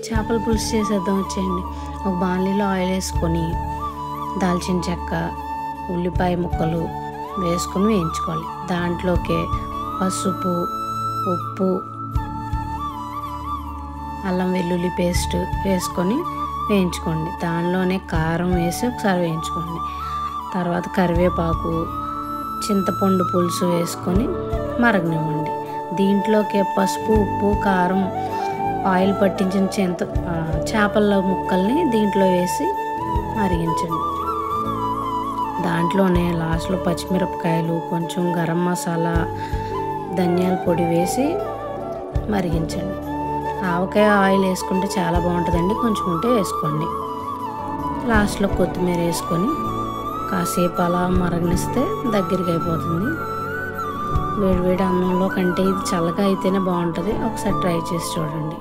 చేపల పులుసు చేసేద్దాం వచ్చేయండి. ఒక బాణలిలో ఆయిల్ వేసుకొని దాల్చిన చెక్క, ఉల్లిపాయ ముక్కలు వేసుకొని వేయించుకోవాలి. దాంట్లోకే పసుపు, ఉప్పు, అల్లం వెల్లుల్లి పేస్ట్ వేసుకొని వేయించుకోండి. దానిలోనే కారం వేసి ఒకసారి వేయించుకోండి. తర్వాత కరివేపాకు, చింతపండు పులుసు వేసుకొని మరగనివ్వండి. దీంట్లోకే పసుపు, ఉప్పు, కారం, ఆయిల్ పట్టించిన చేపల ముక్కల్ని దీంట్లో వేసి మరిగించండి. దాంట్లోనే లాస్ట్లో పచ్చిమిరపకాయలు, కొంచెం గరం మసాలా, ధనియాల పొడి వేసి మరిగించండి. ఆవకాయ ఆయిల్ వేసుకుంటే చాలా బాగుంటుందండి, కొంచెం ఉంటే వేసుకోండి. లాస్ట్లో కొత్తిమీర వేసుకొని కాసేపు అలా మరగనిస్తే దగ్గరికి అయిపోతుంది. వేడివేడి అన్నంలో కంటే ఇది చల్లగా అయితేనే బాగుంటుంది. ఒకసారి ట్రై చేసి చూడండి.